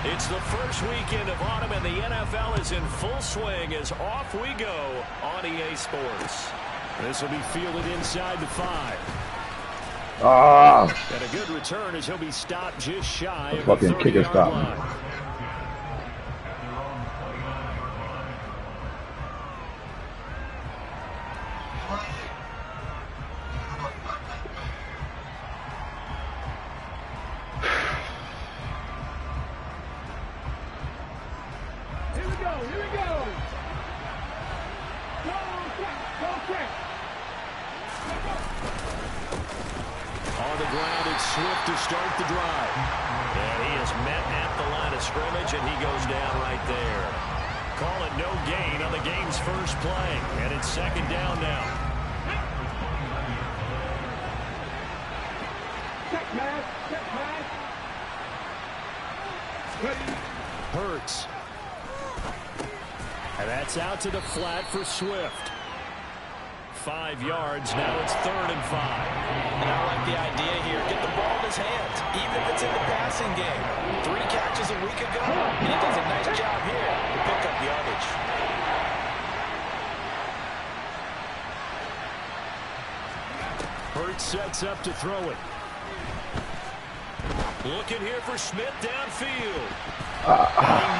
It's the first weekend of autumn, and the NFL is in full swing as off we go on EA Sports. This will be fielded inside the 5. And a good return as he'll be stopped just shy of the 30-yard line. To start the drive. And he is met at the line of scrimmage, and he goes down right there. Call it no gain on the game's first play, and it's 2nd down now. Hurts. And that's out to the flat for Swift. 5 yards. Now it's 3rd and 5. And I like the idea here. Get the ball in his hands, even if it's in the passing game. 3 catches a week ago, and he does a nice job here to pick up yardage. Hurts sets up to throw it. Looking here for Smith downfield. He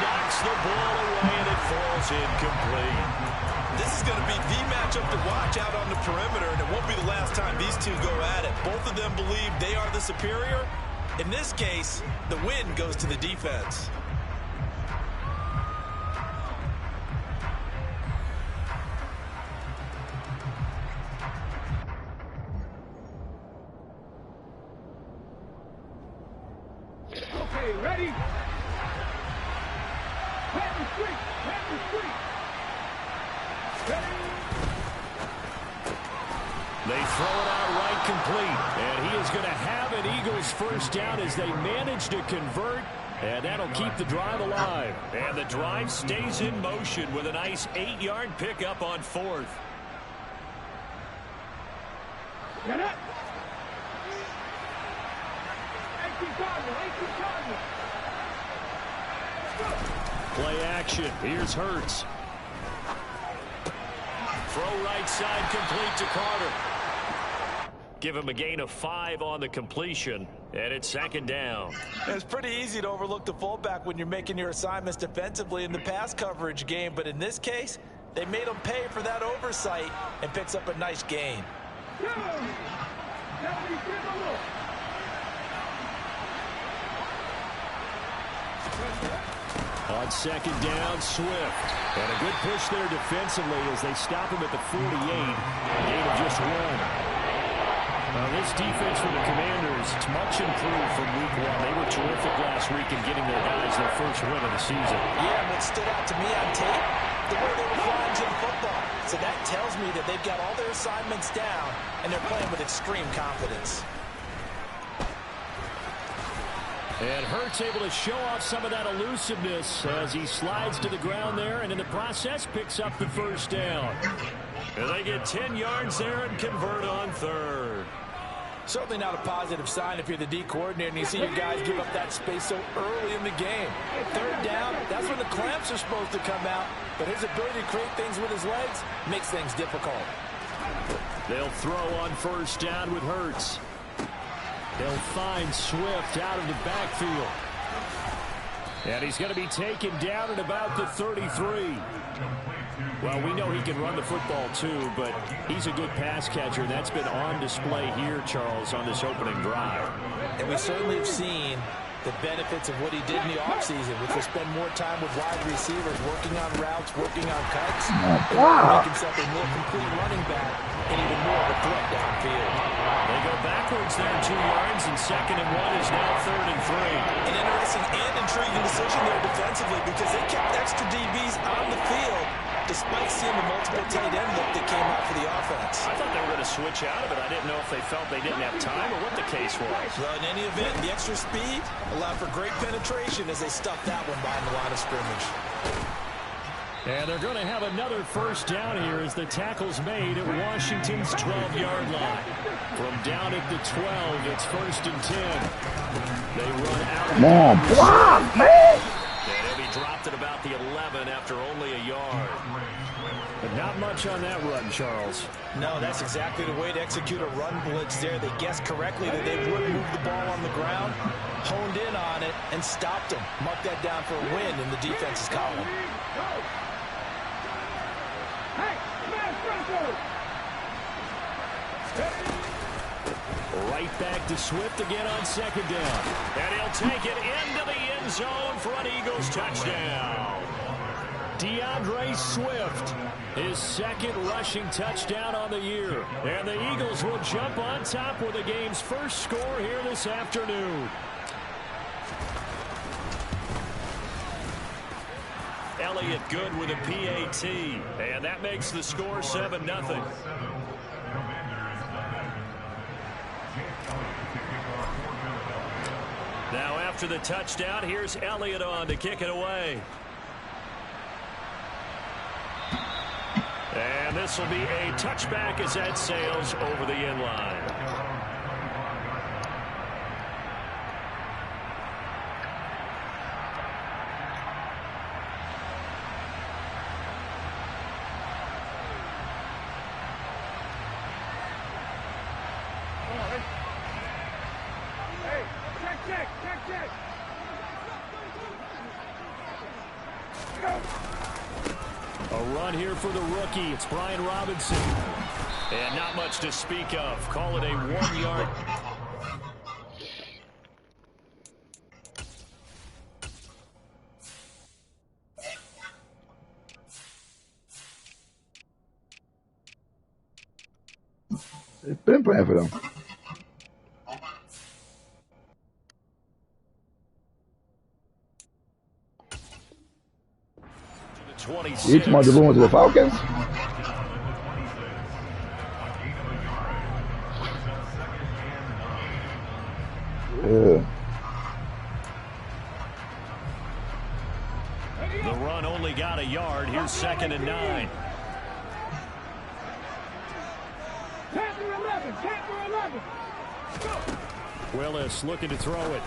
knocks the ball away, and it falls incomplete. This is going to be the matchup to watch out on the perimeter, and it won't be the last time these two go at it. Both of them believe they are the superior. In this case, the win goes to the defense. Okay, ready? Pat the street! They throw it out right complete, and he is going to have an Eagles first down as they manage to convert, and that'll keep the drive alive. And the drive stays in motion with a nice 8-yard pickup on 4th. Get it! Play action. Here's Hurts. Throw right side complete to Carter. Give him a gain of 5 on the completion, and it's 2nd down. It's pretty easy to overlook the fullback when you're making your assignments defensively in the pass coverage game, but in this case, they made him pay for that oversight and picks up a nice gain. On 2nd down, Swift. And a good push there defensively as they stop him at the 48. A gain of just 1. This defense for the Commanders, it's much improved from week 1. They were terrific last week in getting their guys their first win of the season. Yeah, and what stood out to me on tape, the way they were flying to the football. So that tells me that they've got all their assignments down, and they're playing with extreme confidence. And Hurts able to show off some of that elusiveness as he slides to the ground there, and in the process picks up the first down. And they get 10 yards there and convert on 3rd. Certainly not a positive sign if you're the D coordinator and you see your guys give up that space so early in the game. 3rd down, that's when the clamps are supposed to come out, but his ability to create things with his legs makes things difficult. They'll throw on 1st down with Hurts. They'll find Swift out of the backfield. And he's going to be taken down at about the 33. Well, we know he can run the football too, but he's a good pass catcher, and that's been on display here, Charles, on this opening drive. And we certainly have seen the benefits of what he did in the offseason, which was spend more time with wide receivers, working on routes, working on cuts, and making himself a more complete running back and even more of a threat downfield. They go backwards there 2 yards, and 2nd and 1 is now 3rd and 3. An interesting and intriguing decision there defensively because they kept extra DBs on the field despite seeing the multiple tight end look that came out for the offense. I thought they were going to switch out of it. I didn't know if they felt they didn't have time or what the case was. Well, in any event, the extra speed allowed for great penetration as they stuffed that one behind the line of scrimmage. And they're going to have another first down here as the tackle's made at Washington's 12-yard line. From down at the 12, it's 1st and 10. They run out. Come on, block, man! much on that run, Charles. No, that's exactly the way to execute a run blitz there. They guessed correctly that they would move the ball on the ground, honed in on it, and stopped them. Mark that down for a win in the defense's column. Right back to Swift again on second down. And he'll take it into the end zone for an Eagles touchdown. DeAndre Swift, his second rushing touchdown on the year. And the Eagles will jump on top with the game's first score here this afternoon. Elliott good with a PAT. And that makes the score 7-0. Now after the touchdown, here's Elliott on to kick it away. And this will be a touchback as that sails over the end line. A run here for the rookie. It's Brian Robinson. And not much to speak of. Call it a 1 yard. They've been playing for them. You talking about the one to the Falcons? Yeah. The run only got a yard. Here's 2nd and 9. Willis looking to throw it.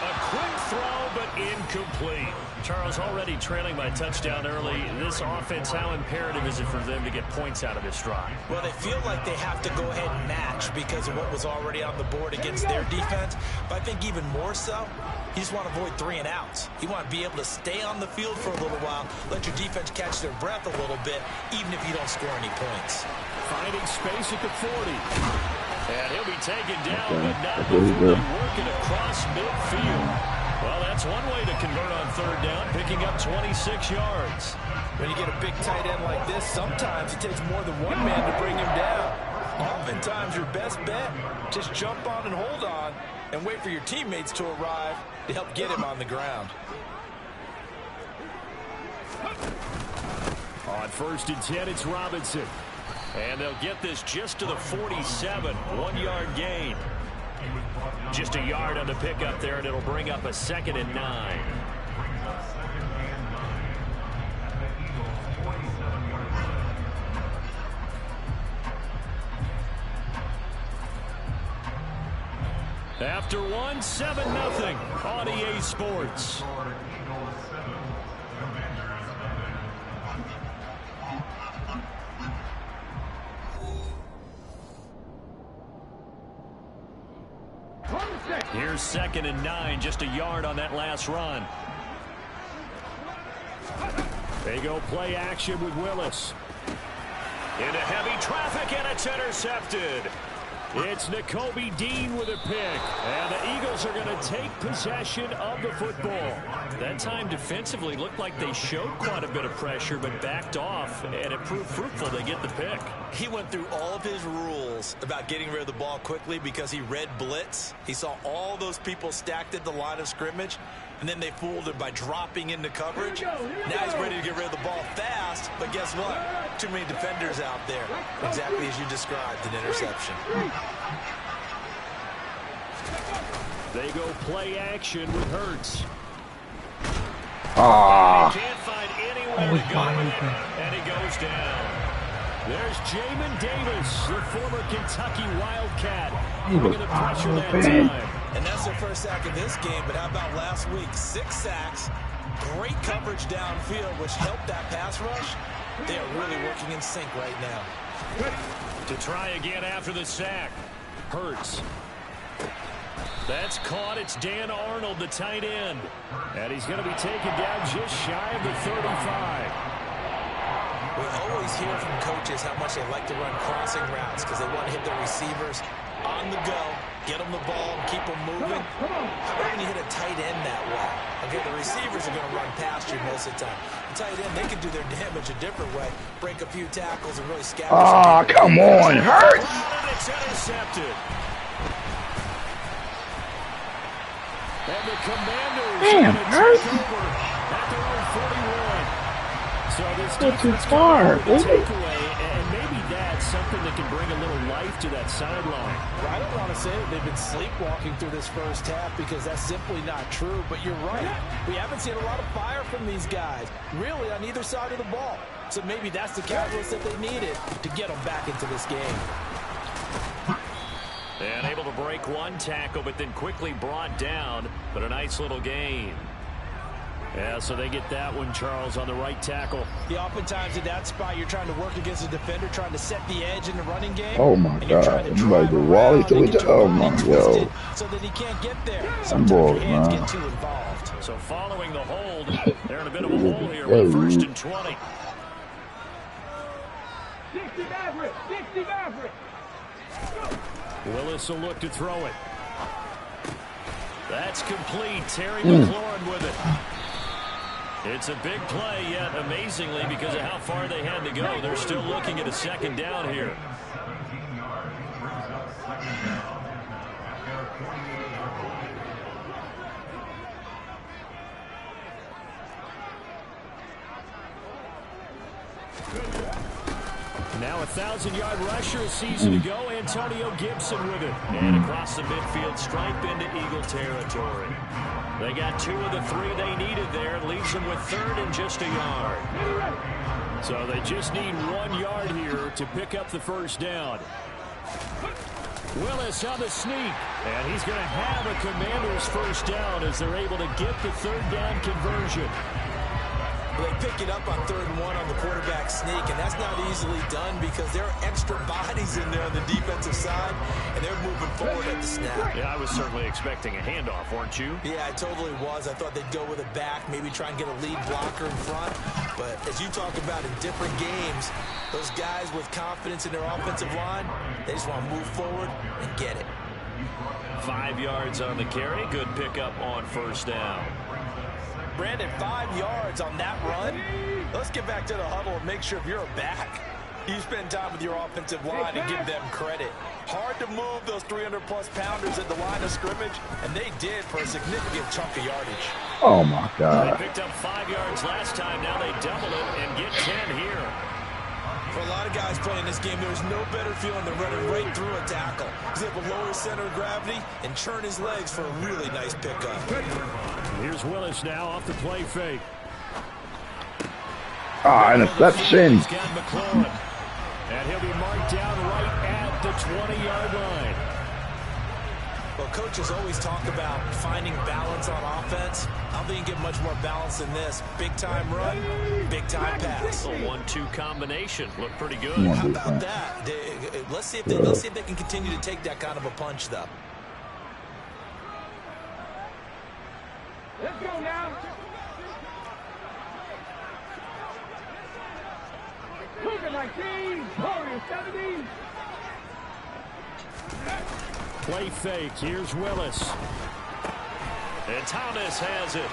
A quick throw, but incomplete. Charles, already trailing by touchdown early. This offense, how imperative is it for them to get points out of this drive? Well, they feel like they have to go ahead and match because of what was already on the board against their defense. But I think even more so, you just want to avoid 3 and outs. You want to be able to stay on the field for a little while, let your defense catch their breath a little bit, even if you don't score any points. Finding space at the 40. And he'll be taken down, but not before working across midfield. Well, that's one way to convert on 3rd down, picking up 26 yards. When you get a big tight end like this, sometimes it takes more than one man to bring him down. Oftentimes, your best bet, just jump on and hold on and wait for your teammates to arrive to help get him on the ground. On 1st and 10, it's Robinson. And they'll get this just to the 47, 1 yard gain. Just a yard on the pickup there, and it'll bring up a 2nd and 9. After 1, 7-0 on EA Sports. Here's 2nd and 9, just a yard on that last run. They go play action with Willis. Into heavy traffic, and it's intercepted. It's Nakobe Dean with a pick, and the Eagles are going to take possession of the football. That time defensively looked like they showed quite a bit of pressure, but backed off, and it proved fruitful. They get the pick. He went through all of his rules about getting rid of the ball quickly because he read blitz. He saw all those people stacked at the line of scrimmage, and then they fooled him by dropping into coverage. Now he's ready to get rid of the ball fast, but guess what? Too many defenders out there. Exactly as you described, an interception. They go play action with Hurts. Can't find anywhere to go with it, and he goes down. There's Jamin Davis, the former Kentucky Wildcat, bringing the pressure that time. And that's their first sack of this game, but how about last week? 6 sacks, great coverage downfield, which helped that pass rush. They are really working in sync right now. To try again after the sack. Hurts. That's caught. It's Dan Arnold, the tight end. And he's going to be taken down just shy of the 35. We always hear from coaches how much they like to run crossing routes because they want to hit their receivers on the go, get them the ball, and keep them moving. How about when you hit a tight end that way? Okay, the receivers are going to run past you most of the time. The tight end, they can do their damage a different way, break a few tackles, and really scatter. Oh, come on, Hurts. It's intercepted. And the Commanders Damn, Hurts. at their own 41. So this That's too defense far, coming with a baby. takeaway, and maybe that's something that can bring a little life to that sideline. Well, I don't want to say that they've been sleepwalking through this first half because that's simply not true, but you're right. We haven't seen a lot of fire from these guys, really on either side of the ball. So maybe that's the catalyst that they needed to get them back into this game. And able to break one tackle, but then quickly brought down. But a nice little gain. Yeah, so they get that one, Charles, on the right tackle. Yeah, oftentimes in that spot, you're trying to work against a defender, trying to set the edge in the running game. Oh, my God. I'm like the Wally to it. Oh, my God. So that he can't get there. I'm Sometimes bored, your hands man. get too involved. So following the hold, they're in a bit of a hole here with first and 20. 60 Maverick. 60 Maverick. Willis will look to throw it. That's complete. Terry McLaurin with it. It's a big play, yet amazingly, because of how far they had to go, they're still looking at a second down here. Now a 1,000-yard rusher a season ago, Antonio Gibson with it. And across the midfield, stripe into Eagle territory. They got 2 of the 3 they needed there. It leaves them with third and just a yard. So they just need 1 yard here to pick up the first down. Willis on the sneak. And he's going to have a Commander's first down as they're able to get the third down conversion. They pick it up on 3rd and 1 on the quarterback sneak, and that's not easily done because there are extra bodies in there on the defensive side, and they're moving forward at the snap. Yeah, I was certainly expecting a handoff, weren't you? Yeah, I totally was. I thought they'd go with a back, maybe try and get a lead blocker in front. But as you talk about in different games, those guys with confidence in their offensive line, they just want to move forward and get it. 5 yards on the carry. Good pickup on first down. Brandon, 5 yards on that run. Let's get back to the huddle and make sure if you're a back, you spend time with your offensive line and give them credit. Hard to move those 300-plus pounders at the line of scrimmage, and they did for a significant chunk of yardage. Oh, my God. They picked up 5 yards last time. Now they double it and get 10 here. For a lot of guys playing this game, there's no better feeling than running right through a tackle. He's able to lower his center of gravity and churn his legs for a really nice pickup. Here's Willis now off the play fake. Ah, interception. He's got McLaurin. And he'll be marked down right at the 20-yard line. Well, coaches always talk about finding balance on offense. I don't think you can get much more balance than this. Big-time run, big-time pass. A 1-2 combination. Looked pretty good. How about that? Let's see if they can continue to take that kind of a punch, though. Let's go now. Cougar 19. Warrior 17. Play fake. Here's Willis. And Thomas has it.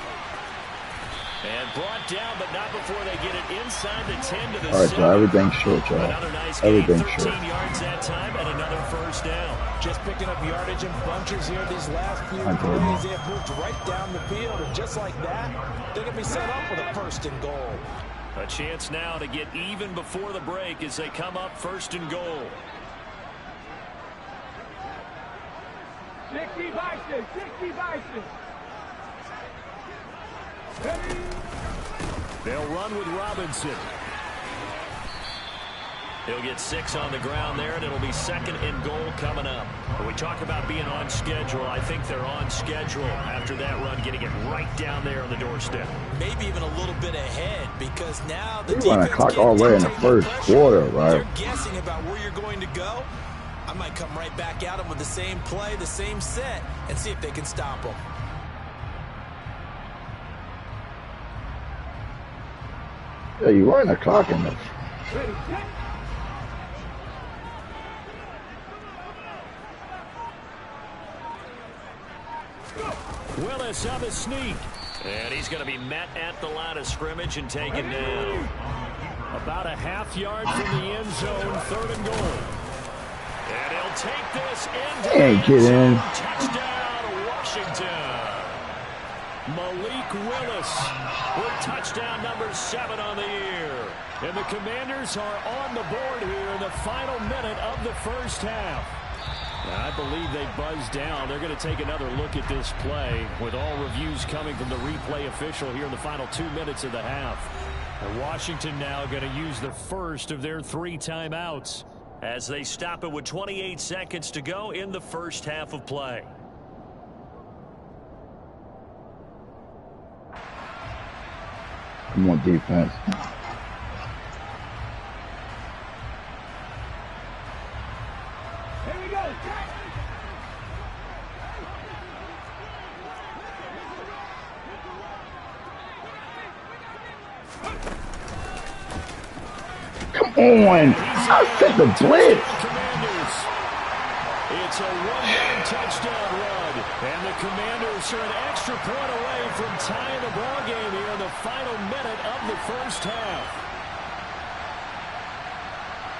And brought down, but not before they get it inside the 10 to the 7. All right, so everything's short, y'all. Another nice game. Everything's 13 short. yards that time and another first down. Just picking up yardage in bunches here these last few I told you. plays. They have moved right down the field, and just like that, they're going to be set up with a first and goal. A chance now to get even before the break as they come up first and goal. 60 Bison. 60 Bison. They'll run with Robinson. He'll get 6 on the ground there, and it'll be 2nd and goal coming up. When we talk about being on schedule, I think they're on schedule after that run, getting it right down there on the doorstep. Maybe even a little bit ahead, because now the You want to defense clock all the way in the first quarter, right? They're guessing about where you're going to go. I might come right back at them with the same play, the same set, and see if they can stop them. Yeah, you weren't the clock in this. Ready, set. Willis on the sneak. And he's going to be met at the line of scrimmage and taken down. About a half yard from the end zone, 3rd and goal. And he'll take this into the end zone. Touchdown, Washington. Malik Willis with touchdown number 7 on the year. And the Commanders are on the board here in the final minute of the first half. I believe they buzzed down. They're going to take another look at this play with all reviews coming from the replay official here in the final 2 minutes of the half. And Washington now going to use the first of their 3 timeouts as they stop it with 28 seconds to go in the first half of play. Come on, defense. Here we go. Come on. I said the blitz. Commanders. It's a 1-yard touchdown run. And the Commanders are an extra point away from tying the ball game here in the final minute of the first half.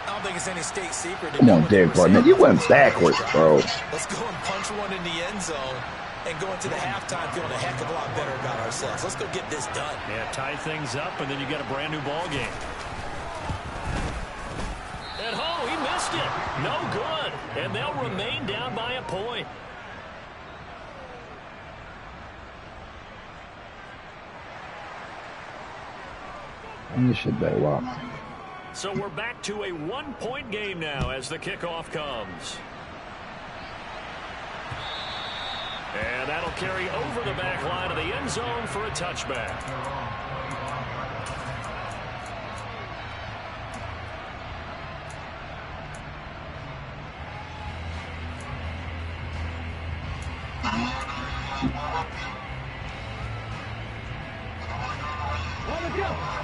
I don't think it's any state secret. Come on, Dave Barnett. You went backwards, bro. Let's go and punch one in the end zone and go into the halftime feeling a heck of a lot better about ourselves. Let's go get this done. Yeah, tie things up, and then you get a brand new ball game. And oh, he missed it. No good. And they'll remain down by a point. And you should bet walk. So we're back to a 1-point game now as the kickoff comes. And that'll carry over the back line of the end zone for a touchback.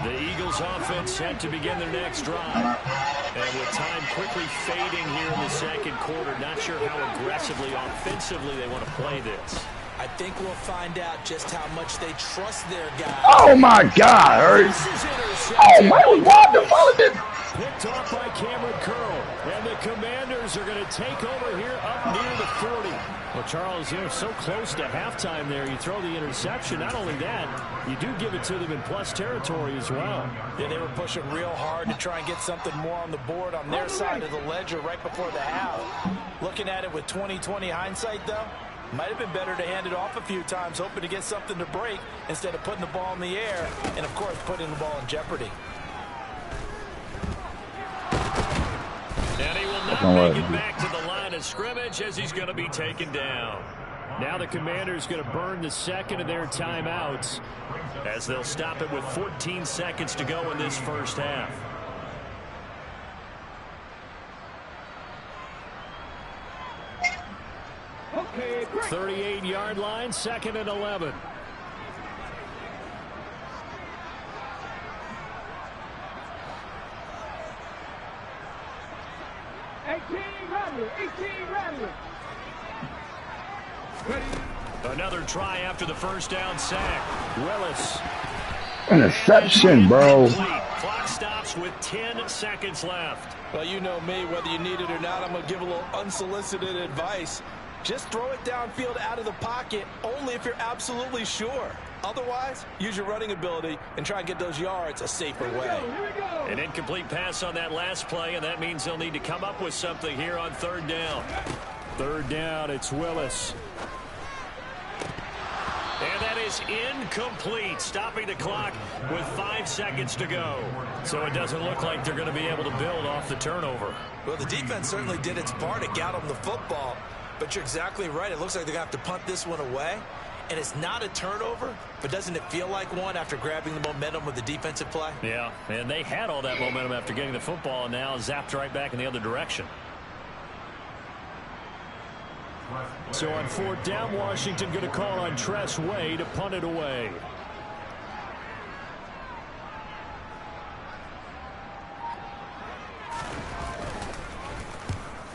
The Eagles offense set to begin their next drive. And with time quickly fading here in the second quarter, not sure how aggressively, offensively they want to play this. I think we'll find out just how much they trust their guy. Oh, my God. Oh, my God. The ball has been picked off by Cameron Curl. And the Commanders are going to take over here up near the 40. Well, Charles, you're so close to halftime there. You throw the interception. Not only that, you do give it to them in plus territory as well. Yeah, they were pushing real hard to try and get something more on the board on their side of the ledger right before the half. Looking at it with 20/20 hindsight, though, might have been better to hand it off a few times, hoping to get something to break instead of putting the ball in the air and, of course, putting the ball in jeopardy. And he will not make it back to the line of scrimmage as he's going to be taken down. Now the Commanders going to burn the second of their timeouts as they'll stop it with 14 seconds to go in this first half. Okay, 38-yard line, 2nd and 11. Another try after the first down sack. Willis. interception, bro. Clock stops with 10 seconds left. Well, you know me, whether you need it or not, I'm going to give a little unsolicited advice. Just throw it downfield out of the pocket only if you're absolutely sure. Otherwise, use your running ability and try and get those yards a safer way. An incomplete pass on that last play, and that means they'll need to come up with something here on third down. Third down, it's Willis. And that is incomplete, stopping the clock with 5 seconds to go. So it doesn't look like they're going to be able to build off the turnover. Well, the defense certainly did its part to get them the football, but you're exactly right. It looks like they're going to have to punt this one away, and it's not a turnover, but doesn't it feel like one after grabbing the momentum with the defensive play? Yeah, and they had all that momentum after getting the football, and now zapped right back in the other direction. So on 4th down, Washington going to call on Tress Way to punt it away.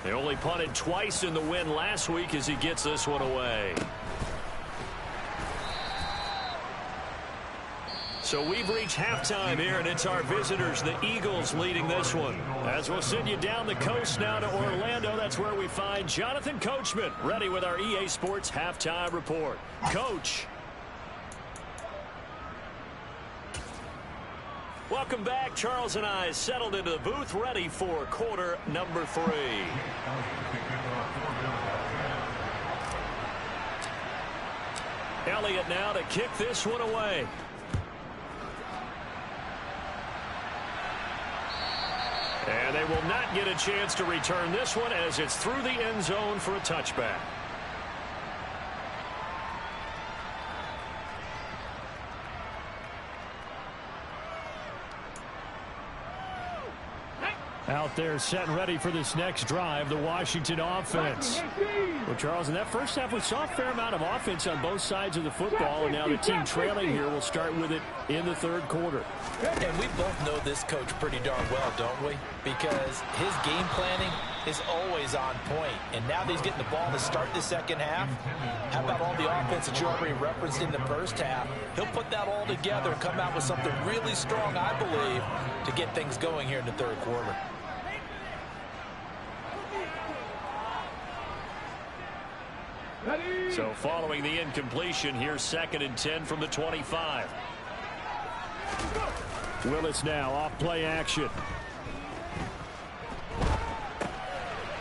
They only punted twice in the win last week as he gets this one away. So we've reached halftime here, and it's our visitors, the Eagles, leading this one. As we'll send you down the coast now to Orlando, that's where we find Jonathan Coachman, ready with our EA Sports Halftime Report. Coach. Welcome back. Charles and I settled into the booth, ready for quarter number 3. Elliott now to kick this one away. And they will not get a chance to return this one as it's through the end zone for a touchback. Out there set and ready for this next drive, the Washington offense. Well, Charles, in that first half, we saw a fair amount of offense on both sides of the football, and now the team trailing here will start with it in the third quarter. And we both know this coach pretty darn well, don't we? Because his game planning is always on point. And now that he's getting the ball to start the second half, how about all the offense that you already referenced in the first half? He'll put that all together and come out with something really strong, I believe, to get things going here in the third quarter. So following the incompletion, here's 2nd and 10 from the 25. Willis now off play action.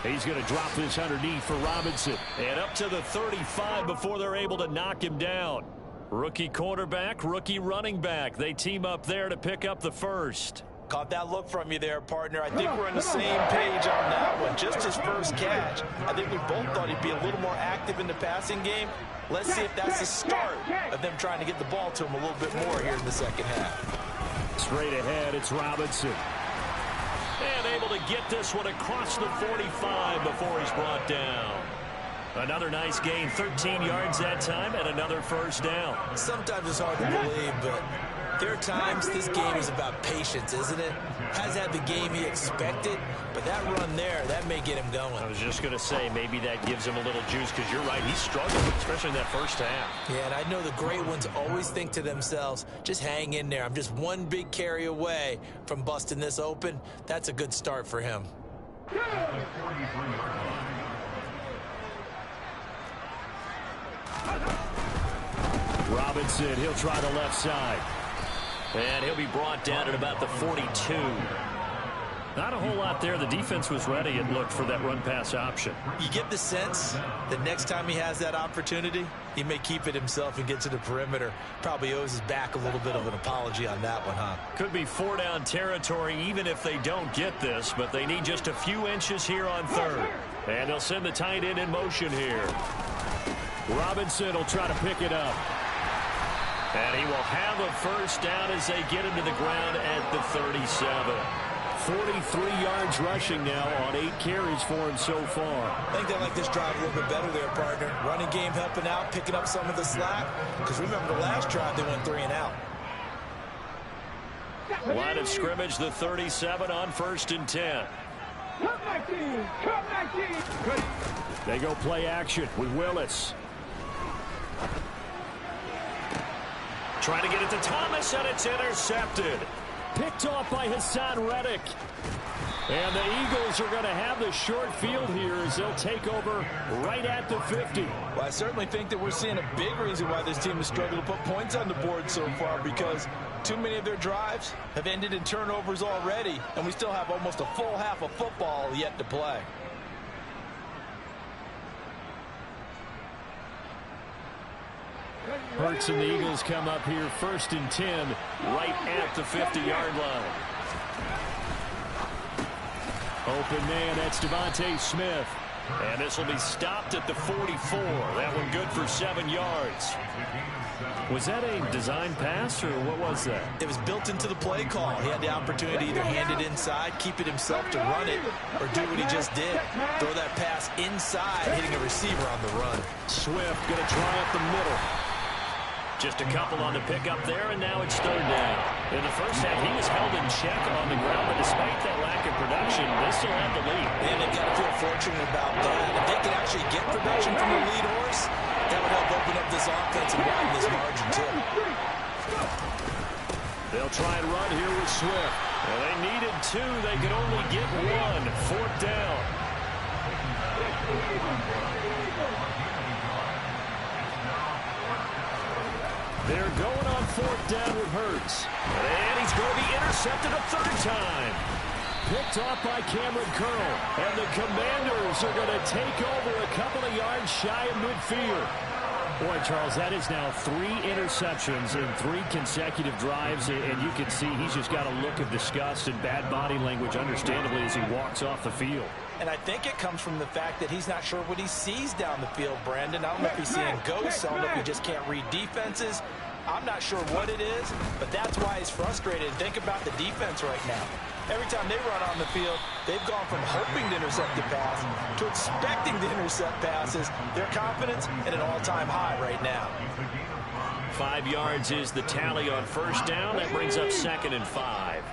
He's going to drop this underneath for Robinson. And up to the 35 before they're able to knock him down. Rookie quarterback, rookie running back. They team up there to pick up the first. Caught that look from you there, partner. I think we're on the same page on that one. Just his first catch. I think we both thought he'd be a little more active in the passing game. Let's see if that's the start of them trying to get the ball to him a little bit more here in the second half. Straight ahead, it's Robinson. And able to get this one across the 45 before he's brought down. Another nice gain, 13 yards that time, and another first down. Sometimes it's hard to believe, but there are times this game is about patience, isn't it? Has had the game he expected, but that run there, that may get him going. I was just going to say, maybe that gives him a little juice, because you're right, he struggled, especially in that first half. Yeah, and I know the great ones always think to themselves, just hang in there. I'm just one big carry away from busting this open. That's a good start for him. Robinson, he'll try the left side. And he'll be brought down at about the 42. Not a whole lot there. The defense was ready, it looked, for that run-pass option. You get the sense that next time he has that opportunity, he may keep it himself and get to the perimeter. Probably owes his back a little bit of an apology on that one, huh? Could be 4-down territory even if they don't get this, but they need just a few inches here on third. And they'll send the tight end in motion here. Robinson will try to pick it up. And he will have a first down as they get him to the ground at the 37. 43 yards rushing now on 8 carries for him so far. I think they like this drive a little bit better there, partner. Running game helping out, picking up some of the slack. Because remember, the last drive they went 3 and out. Line of scrimmage, the 37 on 1st and 10. They go play action with Willis. Trying to get it to Thomas, and it's intercepted. Picked off by Hassan Reddick. And the Eagles are going to have the short field here as they'll take over right at the 50. Well, I certainly think that we're seeing a big reason why this team has struggled to put points on the board so far, because too many of their drives have ended in turnovers already, and we still have almost a full half of football yet to play. Hurts and the Eagles come up here 1st and 10 right at the 50-yard line. Open man, that's Devontae Smith. And this will be stopped at the 44. That one good for 7 yards. Was that a design pass, or what was that? It was built into the play call. He had the opportunity to either hand it inside, keep it himself to run it, or do what he just did. Throw that pass inside, hitting a receiver on the run. Swift going to try up the middle. Just a couple on the pickup there, and now it's 3rd down. In the first half, he was held in check on the ground, but despite that lack of production, they still have the lead. And they've got to feel fortunate about that. If they can actually get production from the lead horse, that would help open up this offense and widen this margin, too. They'll try and run here with Swift. Well, they needed 2. They could only get 1. 4th down. They're going on 4th down with Hurts. And he's going to be intercepted a 3rd time. Picked off by Cameron Curl. And the Commanders are going to take over a couple of yards shy of midfield. Boy, Charles, that is now 3 interceptions in 3 consecutive drives. And you can see he's just got a look of disgust and bad body language, understandably, as he walks off the field. And I think it comes from the fact that he's not sure what he sees down the field, Brandon. I don't know if he's seeing ghosts. I don't know if he just can't read defenses. I'm not sure what it is, but that's why he's frustrated. And think about the defense right now. Every time they run on the field, they've gone from hoping to intercept the pass to expecting to intercept passes. Their confidence at an all-time high right now. 5 yards is the tally on 1st down. That brings up 2nd and 5.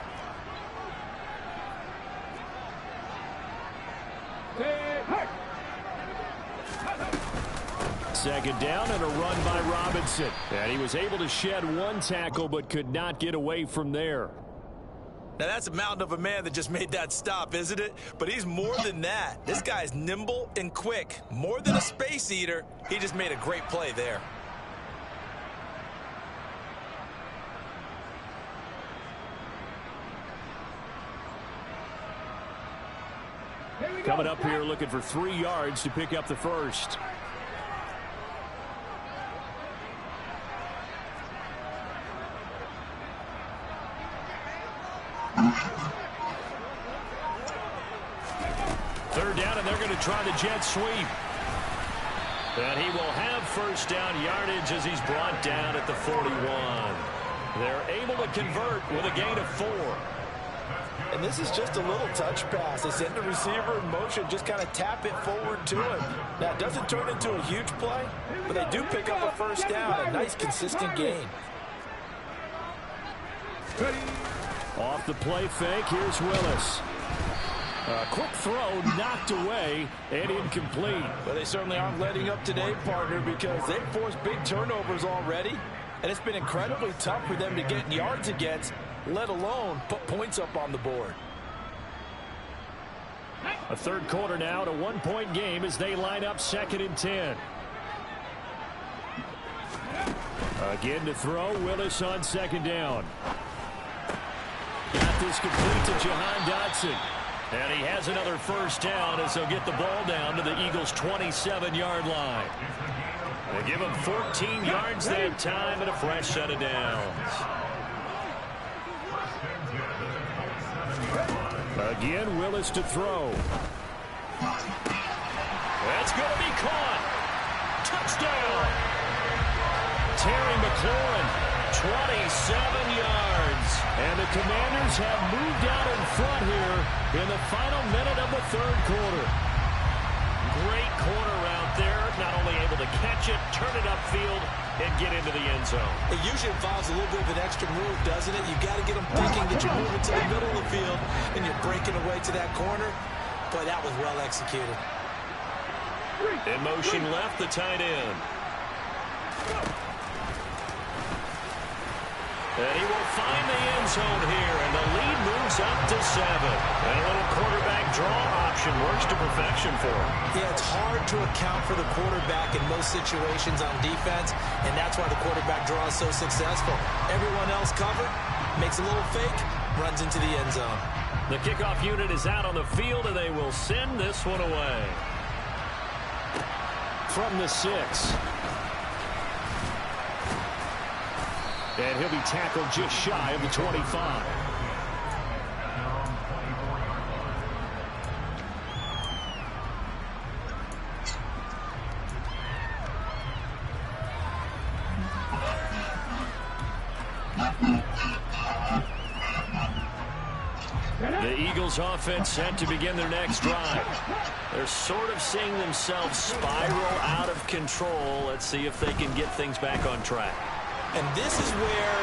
Second down and a run by Robinson. And he was able to shed 1 tackle but could not get away from there. Now, that's a mountain of a man that just made that stop, isn't it? But he's more than that. This guy's nimble and quick. More than a space eater, he just made a great play there. Coming up here looking for 3 yards to pick up the first. Third down, and they're going to try the jet sweep. And he will have 1st down yardage as he's brought down at the 41. They're able to convert with a gain of 4. And this is just a little touch pass. They send the receiver in motion, just kind of tap it forward to him. Now, it doesn't turn into a huge play, but they do pick up a 1st down, a nice, consistent gain. Off the play fake, here's Willis. A quick throw knocked away and incomplete. But they certainly aren't letting up today, partner, because they've forced big turnovers already. And it's been incredibly tough for them to get yards against, let alone put points up on the board. A 3rd quarter now, to 1-point game as they line up 2nd and 10. Again to throw, Willis on 2nd down. Got this complete to Jahan Dotson. And he has another 1st down as he'll get the ball down to the Eagles' 27-yard line. They give him 14 yards that time and a fresh set of downs. Again, Willis to throw. That's going to be caught. Touchdown. Terry McLaurin, 27 yards. And the Commanders have moved out in front here in the final minute of the 3rd quarter. Great corner route there. Not only able to catch it, turn it upfield, and get into the end zone. It usually involves a little bit of an extra move, doesn't it? You've got to get them thinking that you're moving to the middle of the field and you're breaking away to that corner. But that was well executed. In motion left, the tight end. And he will find the end zone here, and the lead moves up to 7. And a little quarterback draw option works to perfection for him. Yeah, it's hard to account for the quarterback in most situations on defense, and that's why the quarterback draw is so successful. Everyone else covered, makes a little fake, runs into the end zone. The kickoff unit is out on the field, and they will send this one away. From the 6. And he'll be tackled just shy of the 25. The Eagles offense set to begin their next drive. They're sort of seeing themselves spiral out of control. Let's see if they can get things back on track. And this is where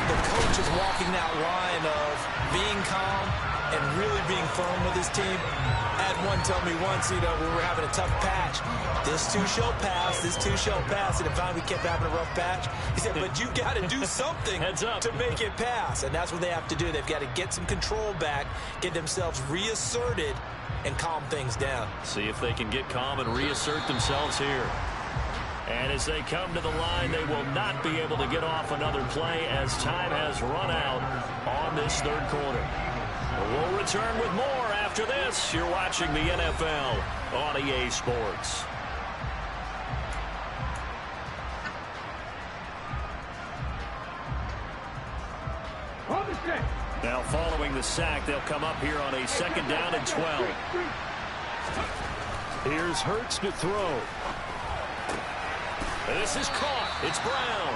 the coach is walking that line of being calm and really being firm with his team. I had one tell me once, when we were having a tough patch, this too shall pass, this too shall pass, and finally we kept having a rough patch. He said, but you got to do something to make it pass, and that's what they have to do. They've got to get some control back, get themselves reasserted, and calm things down. See if they can get calm and reassert themselves here. And as they come to the line, they will not be able to get off another play as time has run out on this third quarter. We'll return with more after this. You're watching the NFL on EA Sports. Now following the sack, they'll come up here on a 2nd down and 12. Here's Hurts to throw. This is caught. It's Brown.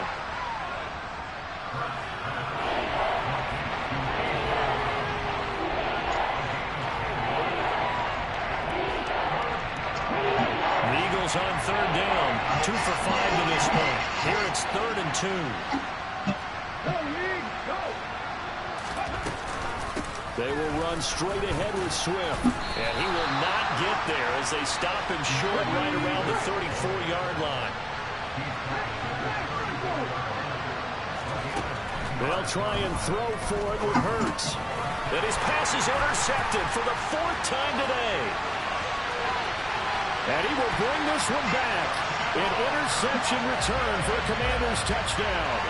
The Eagles on 3rd down. 2 for 5 to this point. Here it's 3rd and 2. They will run straight ahead with Swift. And he will not get there as they stop him short right around the 34-yard line. They'll try and throw for it with Hurts. And his pass is intercepted for the 4th time today. And he will bring this one back. An interception return for a Commanders touchdown.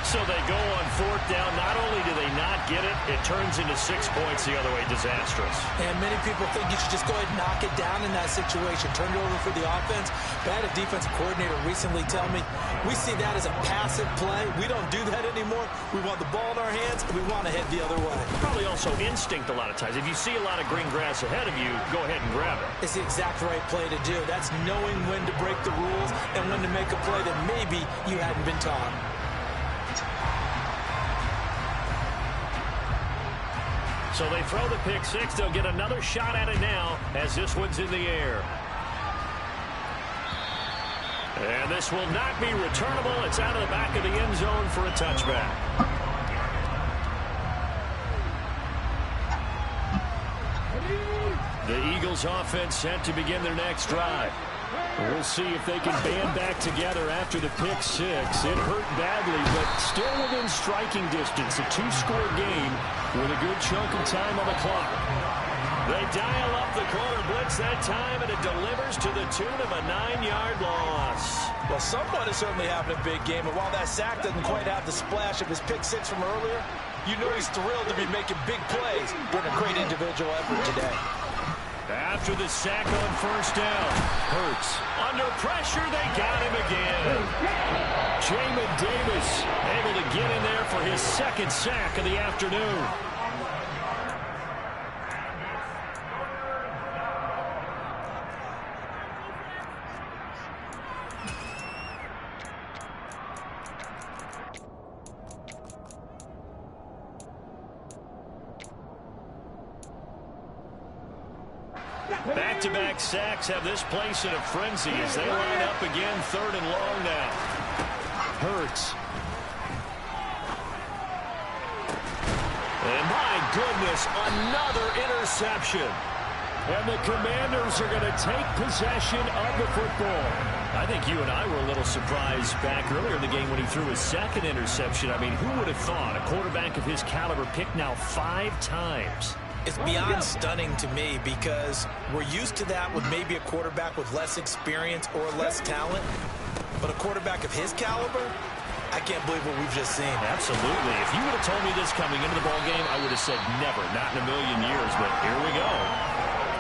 So they go on 4th down. Not only do they not get it, it turns into 6 points the other way. Disastrous. And many people think you should just go ahead and knock it down in that situation. Turn it over for the offense. But I had a defensive coordinator recently tell me, we see that as a passive play. We don't do that anymore. We want the ball in our hands, and we want to head the other way. Probably also instinct a lot of times. If you see a lot of green grass ahead of you, go ahead and grab it. It's the exact right play to do. That's knowing when to break the rules and when to make a play that maybe you hadn't been taught. So they throw the pick six. They'll get another shot at it now as this one's in the air. And this will not be returnable. It's out of the back of the end zone for a touchback. The Eagles offense set to begin their next drive. We'll see if they can band back together after the pick six. It hurt badly, but still within striking distance. A 2-score game with a good chunk of time on the clock. They dial up the corner blitz that time, and it delivers to the tune of a 9-yard loss. Well, someone is certainly having a big game, and while that sack doesn't quite have the splash of his pick six from earlier, you know he's thrilled to be making big plays. Been a great individual effort today. After the sack on 1st down, Hurts under pressure. They got him again. Jamin Davis able to get in there for his 2nd sack of the afternoon. Back-to-back sacks have this place in a frenzy as they line up again 3rd and long now. Hurts. And my goodness, another interception. And the Commanders are going to take possession of the football. I think you and I were a little surprised back earlier in the game when he threw his 2nd interception. I mean, who would have thought a quarterback of his caliber picked now 5 times? It's beyond stunning to me because we're used to that with maybe a quarterback with less experience or less talent. But a quarterback of his caliber, I can't believe what we've just seen. Absolutely. If you would have told me this coming into the ball game, I would have said never, not in a million years. But here we go.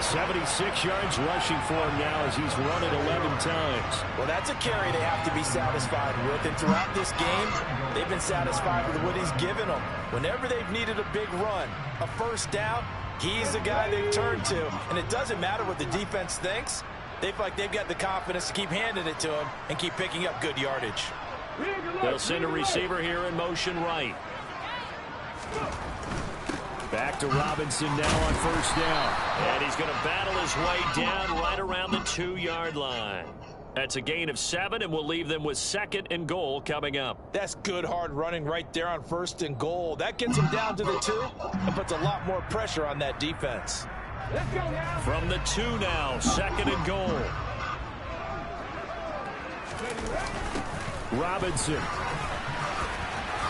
76 yards rushing for him now as he's run it 11 times. Well, that's a carry they have to be satisfied with. And throughout this game, they've been satisfied with what he's given them. Whenever they've needed a big run, a first down, he's the guy they turn to. And it doesn't matter what the defense thinks. They feel like they've got the confidence to keep handing it to him and keep picking up good yardage. They'll send a receiver here in motion right. Back to Robinson now on first down. And he's going to battle his way down right around the 2-yard line. That's a gain of 7, and we'll leave them with 2nd and goal coming up. That's good hard running right there on 1st and goal. That gets them down to the 2 and puts a lot more pressure on that defense. Let's go now. From the 2 now, 2nd and goal. Robinson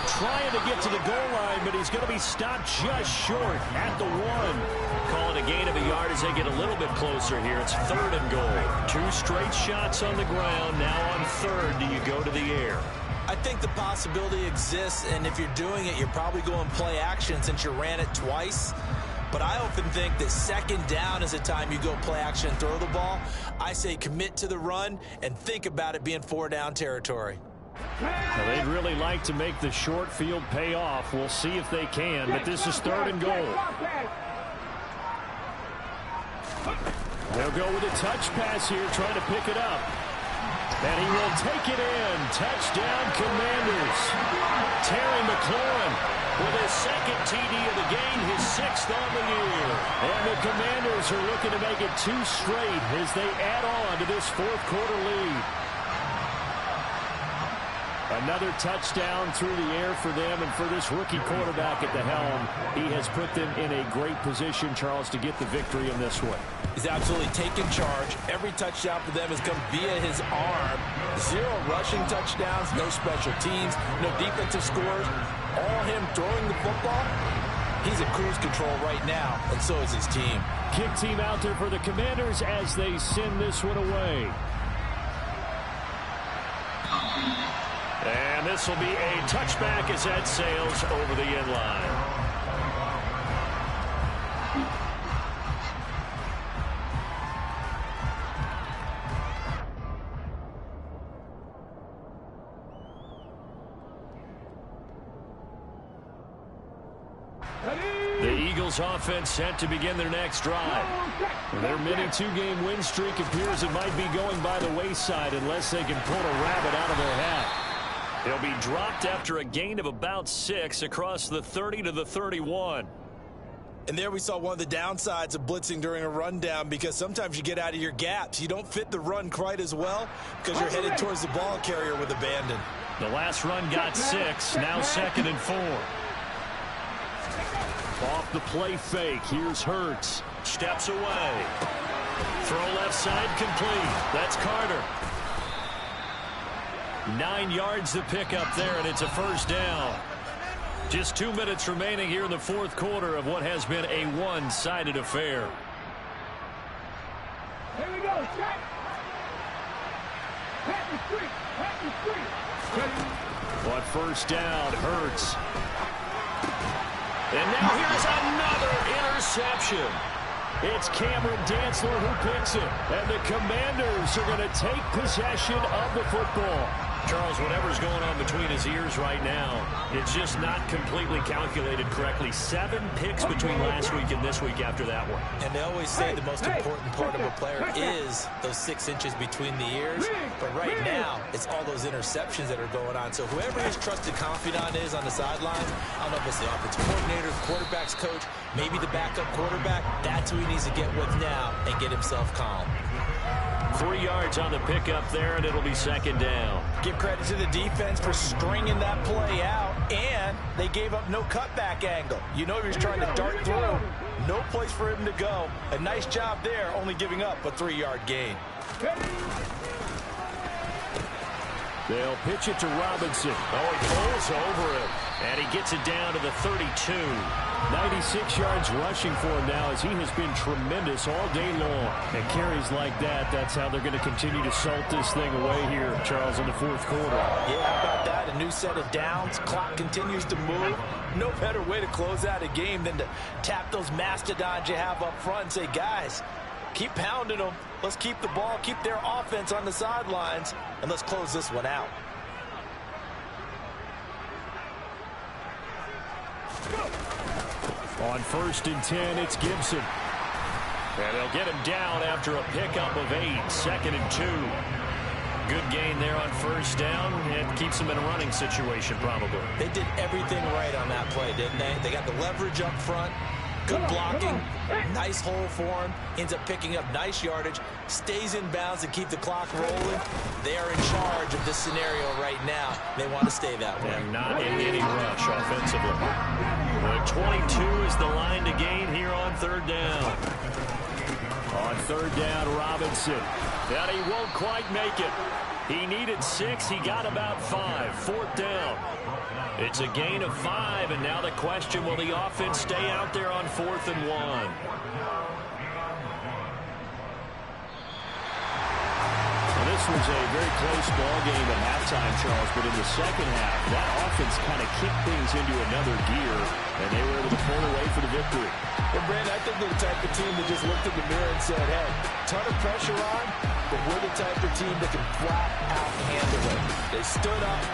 trying to get to the goal line, but he's going to be stopped just short at the 1. Call it a gain of a yard as they get a little bit closer here. It's 3rd and goal. 2 straight shots on the ground. Now on 3rd, do you go to the air? I think the possibility exists, and if you're doing it, you're probably going play action since you ran it twice. But I often think that 2nd down is the time you go play action and throw the ball. I say commit to the run and think about it being 4-down territory. Now, they'd really like to make the short field pay off. We'll see if they can, but this is 3rd and goal. They'll go with a touch pass here, trying to pick it up. And he will take it in. Touchdown, Commanders. Terry McLaurin with his 2nd TD of the game, his 6th on the year. And the Commanders are looking to make it 2 straight as they add on to this 4th quarter lead. Another touchdown through the air for them, and for this rookie quarterback at the helm, he has put them in a great position, Charles, to get the victory in this one. He's absolutely taken charge. Every touchdown for them has come via his arm. 0 rushing touchdowns, no special teams, no defensive scores. All him throwing the football. He's in cruise control right now, and so is his team. Kick team out there for the Commanders as they send this one away. And this will be a touchback as that sails over the end line. The Eagles offense set to begin their next drive. Their mini 2-game win streak appears it might be going by the wayside unless they can pull a rabbit out of their hat. They'll be dropped after a gain of about 6 across the 30 to the 31. And there we saw one of the downsides of blitzing during a rundown, because sometimes you get out of your gaps. You don't fit the run quite as well because you're headed towards the ball carrier with abandon. The last run got 6, now 2nd and 4. Off the play fake, here's Hurts. Steps away. Throw left side complete. That's Carter. 9 yards to pick up there, and it's a first down. Just 2 minutes remaining here in the 4th quarter of what has been a one-sided affair. Here we go, check. Pat the street, pat the street. On first down, Hurts. And now here's another interception. It's Cameron Dantzler who picks it. And the Commanders are going to take possession of the football. Charles, whatever's going on between his ears right now, it's just not completely calculated correctly. 7 picks between last week and this week after that one. And they always say the most important part of a player is those 6 inches between the ears. But right now, it's all those interceptions that are going on. So whoever his trusted confidant is on the sidelines, I don't know if it's the offensive coordinator, quarterback's coach, maybe the backup quarterback, that's who he needs to get with now and get himself calm. 3 yards on the pickup there, and it'll be 2nd down. Give credit to the defense for stringing that play out, and they gave up no cutback angle. You know he was trying to dart through. No place for him to go. A nice job there, only giving up a 3-yard gain. They'll pitch it to Robinson. Oh, he pulls over it, and he gets it down to the 32. 96 yards rushing for him now as he has been tremendous all day long. And carries like that, that's how they're going to continue to salt this thing away here, Charles, in the 4th quarter. Yeah, how about that? A new set of downs. Clock continues to move. No better way to close out a game than to tap those mastodons you have up front and say, guys, Keep pounding them. Let's keep the ball, keep their offense on the sidelines, and let's close this one out. On 1st and 10, it's Gibson. And they'll get him down after a pickup of 8, 2nd and 2. Good gain there on 1st down. It keeps them in a running situation, probably. They did everything right on that play, didn't they? They got the leverage up front, good blocking, nice hole for him, ends up picking up nice yardage, stays in bounds to keep the clock rolling. They are in charge of this scenario right now. They want to stay that way. And not in any rush offensively. The 22 is the line to gain here on 3rd down. On 3rd down, Robinson. And he won't quite make it. He needed 6. He got about 5. 4th down. It's a gain of 5, and now the question, will the offense stay out there on 4th and 1? This was a very close ball game at halftime, Charles, but in the second half, that offense kind of kicked things into another gear, and they were able to pull away for the victory. Well, Brandon, I think they're the type of team that just looked in the mirror and said, hey, ton of pressure on, but we're the type of team that can flat out handle it. They stood up,